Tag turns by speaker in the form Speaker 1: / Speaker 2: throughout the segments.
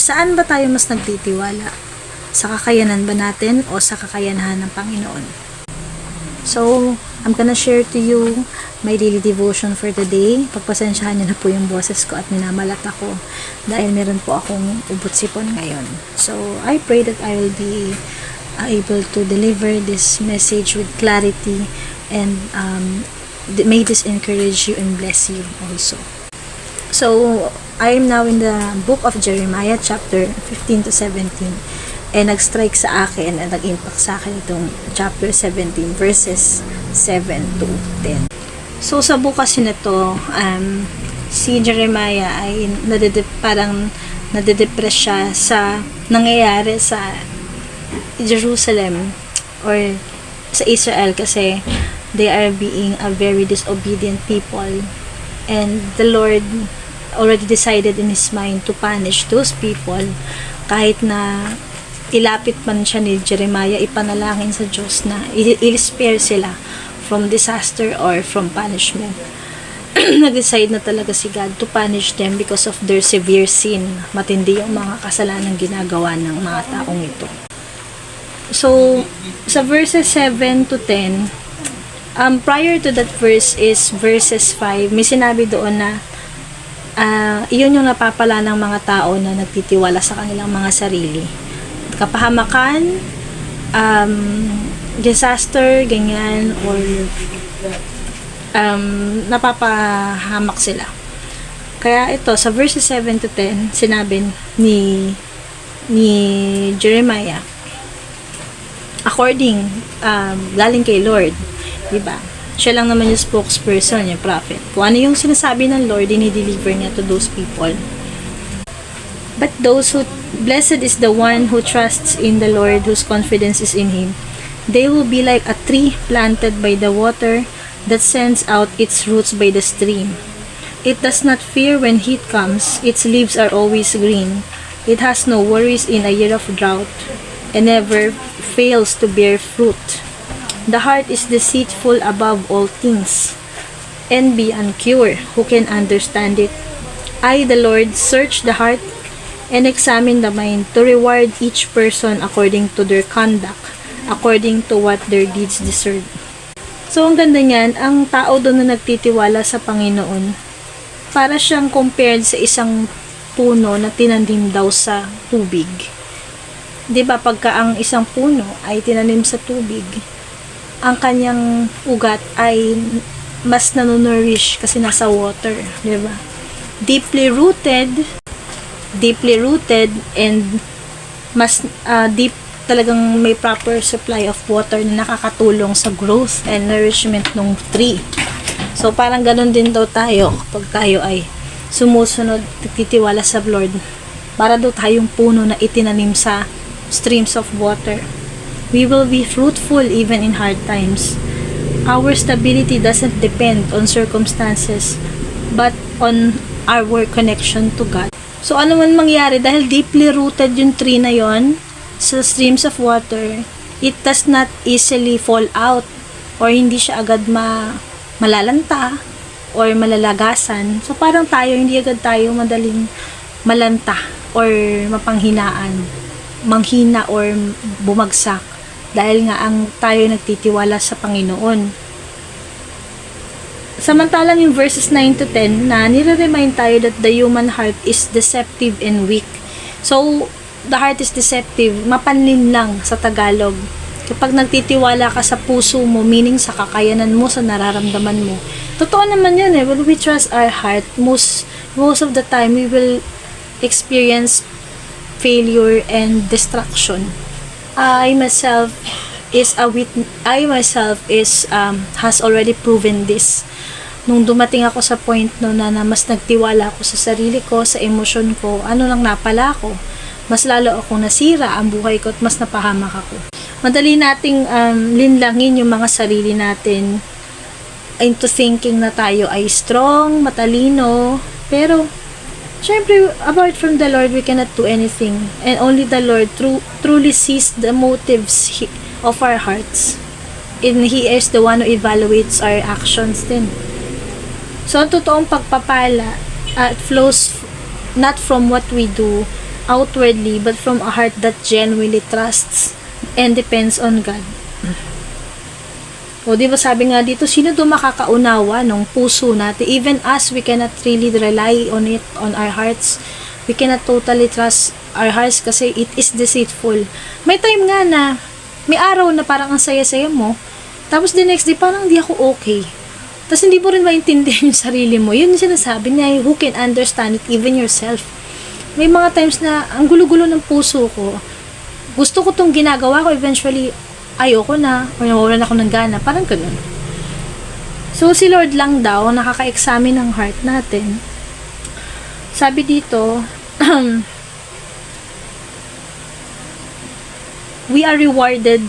Speaker 1: saan ba tayo mas nagtitiwala? Sa kakayanan ba natin o sa kakayanahan ng Panginoon? So, I'm gonna share to you my daily devotion for today. Pagpasensyahan niyo na po yung boses ko at minamalat ako dahil meron po akong ubot-sipon ngayon. So, I pray that I will be able to deliver this message with clarity and may this encourage you and bless you also. So, I am now in the book of Jeremiah chapter 15 to 17. And nag-strike sa akin at nag-impact sa akin itong chapter 17 verses 7 to 10. So sa bukas na to, si Jeremiah ay parang nade-depress siya sa nangyayari sa Jerusalem or sa Israel kasi they are being a very disobedient people, and the Lord already decided in His mind to punish those people. Kahit na ilapit man siya ni Jeremiah, ipanalangin sa Diyos na i-spare sila from disaster or from punishment. Nag-decide na talaga si God to punish them because of their severe sin. Matindi yung mga kasalanan ginagawa ng mga taong ito. So, sa verses 7 to 10, prior to that verse is verses 5, may sinabi doon na iyon yung napapala ng mga tao na nagtitiwala sa kanilang mga sarili. Kapahamakan, disaster, ganyan, or napapahamak sila. Kaya ito, sa verses 7 to 10, sinabi ni Jeremiah, according, galing kay Lord, diba? Siya lang naman yung spokesperson, yung prophet. Kung ano yung sinasabi ng Lord, dinideliver niya to those people. But blessed is the one who trusts in the Lord, whose confidence is in Him. They will be like a tree planted by the water that sends out its roots by the stream. It does not fear when heat comes. Its leaves are always green. It has no worries in a year of drought and never fails to bear fruit. The heart is deceitful above all things and beyond cure. Who can understand it? I, the Lord, search the heart and examine the mind to reward each person according to their conduct, according to what their deeds deserve. So, ang ganda niyan, ang tao doon na nagtitiwala sa Panginoon, para siyang compared sa isang puno na tinanim daw sa tubig. 'Di ba, pagka ang isang puno ay tinanim sa tubig, ang kanyang ugat ay mas nanonourish kasi nasa water, 'di ba? Deeply rooted and mas deep, talagang may proper supply of water na nakakatulong sa growth and nourishment ng tree. So parang ganun din daw tayo kapag tayo ay sumusunod, nagtitiwala sa Lord, para daw tayong puno na itinanim sa streams of water. We will be fruitful even in hard times. Our stability doesn't depend on circumstances but on our connection to God. So, ano man mangyari, dahil deeply rooted yung tree na yon sa streams of water, it does not easily fall out or hindi siya agad malalanta or malalagasan. So, parang tayo, hindi agad tayo madaling malanta or mapanghinaan, manghina or bumagsak dahil nga ang tayo nagtitiwala sa Panginoon. Samantalang yung verses 9 to 10 na nire-remind tayo that the human heart is deceptive and weak. So, the heart is deceptive, mapanlin lang sa Tagalog. Kapag nagtitiwala ka sa puso mo, meaning sa kakayanan mo, sa nararamdaman mo. Totoo naman yun eh. When we trust our heart, most of the time, we will experience failure and destruction. I myself has already proven this. Nung dumating ako sa point na mas nagtiwala ako sa sarili ko, sa emosyon ko, ano lang napala ako, mas lalo akong nasira ang buhay ko at mas napahamak ako. Madali nating linlangin yung mga sarili natin into thinking na tayo ay strong, matalino, pero syempre, apart from the Lord, we cannot do anything. And only the Lord truly sees the motives of our hearts. And He is the one who evaluates our actions din. So, ang totoong pagpapala flows not from what we do, outwardly, but from a heart that genuinely trusts and depends on God. O, di ba sabi nga dito, sino do makakaunawa ng puso natin? Even us, we cannot really rely on it, on our hearts. We cannot totally trust our hearts kasi it is deceitful. May time nga na, may araw na parang ang saya-saya mo, tapos the next day, parang hindi ako okay. Tapos hindi mo rin maintindihan yung sarili mo. Yun yung sinasabi niya, who can understand it, even yourself. May mga times na, ang gulo-gulo ng puso ko, gusto ko tong ginagawa ko, eventually, ayoko na, o nawawalan ako ng gana, parang ganun. So, si Lord lang daw, nakaka-examine ng heart natin. Sabi dito, we are rewarded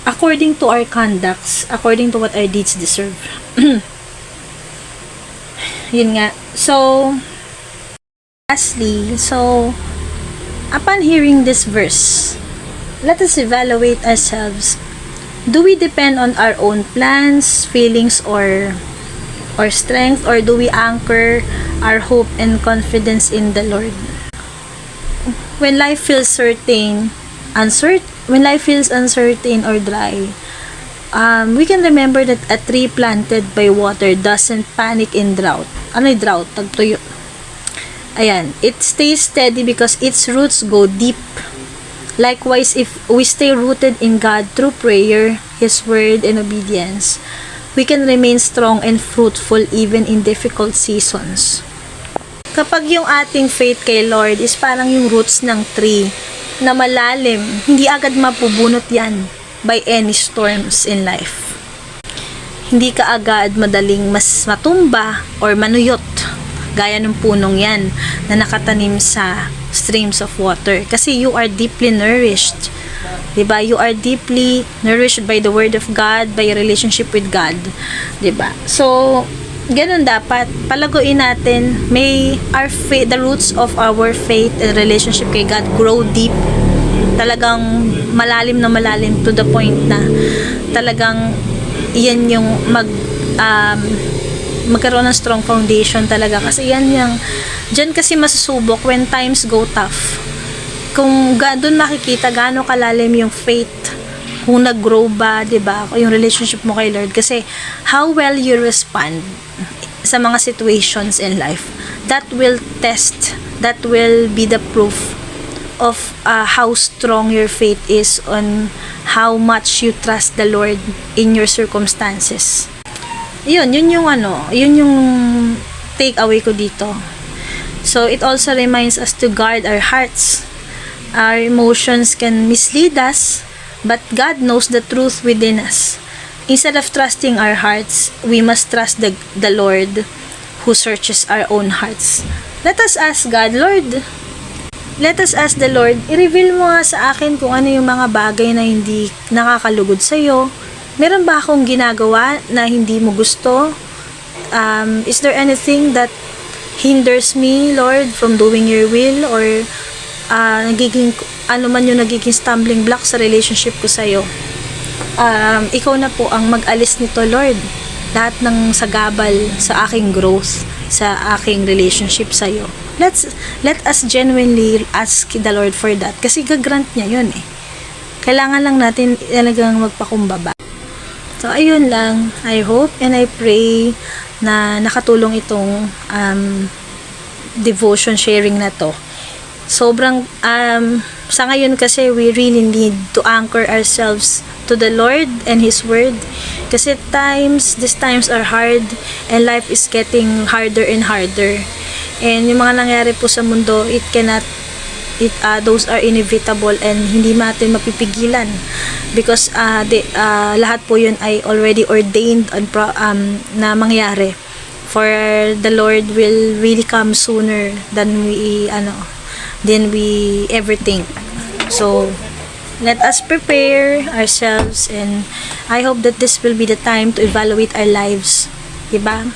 Speaker 1: according to our conducts, according to what our deeds deserve. Yun nga. So, lastly, upon hearing this verse, let us evaluate ourselves. Do we depend on our own plans, feelings, or strength, or do we anchor our hope and confidence in the Lord? When life feels uncertain or dry, we can remember that a tree planted by water doesn't panic in drought. Ano yung drought? Tagtuyo. Ayan. It stays steady because its roots go deep. Likewise, if we stay rooted in God through prayer, His Word, and obedience, we can remain strong and fruitful even in difficult seasons. Kapag yung ating faith kay Lord is parang yung roots ng tree na malalim, hindi agad mapubunot yan by any storms in life. Hindi ka agad madaling mas matumba or manuyot gaya ng punong yan na nakatanim sa streams of water kasi you are deeply nourished, diba? You are deeply nourished by the Word of God, by your relationship with God, diba? So ganun dapat palaguin natin, may our faith, the roots of our faith and relationship kay God grow deep, talagang malalim na malalim to the point na talagang yan yung magkaroon ng strong foundation talaga kasi yan yung dyan kasi masusubok when times go tough. Kung doon makikita gaano kalalim yung faith, kung nag-grow ba, diba, yung relationship mo kay Lord, kasi how well you respond sa mga situations in life, that will test, that will be the proof of how strong your faith is, on how much you trust the Lord in your circumstances. Yun yung take away ko dito. So it also reminds us to guard our hearts. Our emotions can mislead us, but God knows the truth within us. Instead of trusting our hearts, we must trust the Lord who searches our own hearts. Let us ask God, Lord, let us ask the Lord, i-reveal mo nga sa akin kung ano yung mga bagay na hindi nakakalugod sa'yo. Meron ba akong ginagawa na hindi mo gusto? Is there anything that hinders me, Lord, from doing your will? Or ano man yung nagiging stumbling block sa relationship ko sa'yo? Ikaw na po ang mag-alis nito, Lord. Lahat ng sagabal sa aking growth, sa aking relationship sa'yo. Let us genuinely ask the Lord for that. Kasi gagrant niya yun eh. Kailangan lang natin talagang magpakumbaba. So, ayun lang. I hope and I pray na nakatulong itong devotion sharing na to. Sobrang, sa ngayon kasi we really need to anchor ourselves to the Lord and His Word. Kasi these times are hard and life is getting harder and harder. And yung mga nangyari po sa mundo, those are inevitable and hindi natin mapipigilan because lahat po yun ay already ordained na mangyari, for the Lord will really come sooner than we ever think. So let us prepare ourselves, and I hope that this will be the time to evaluate our lives, diba?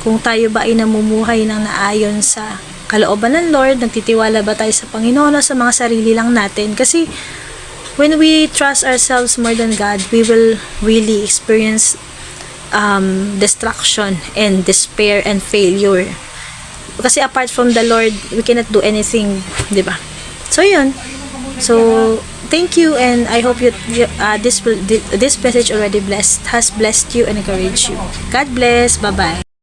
Speaker 1: Kung tayo ba ay namumuhay ng naayon sa kalooban ng Lord, nagtitiwala ba tayo sa Panginoon o sa mga sarili lang natin? Kasi when we trust ourselves more than God, we will really experience destruction and despair and failure. Kasi apart from the Lord, we cannot do anything, di ba? So, yun. So, thank you, and I hope this message already has blessed you and encouraged you. God bless. Bye-bye.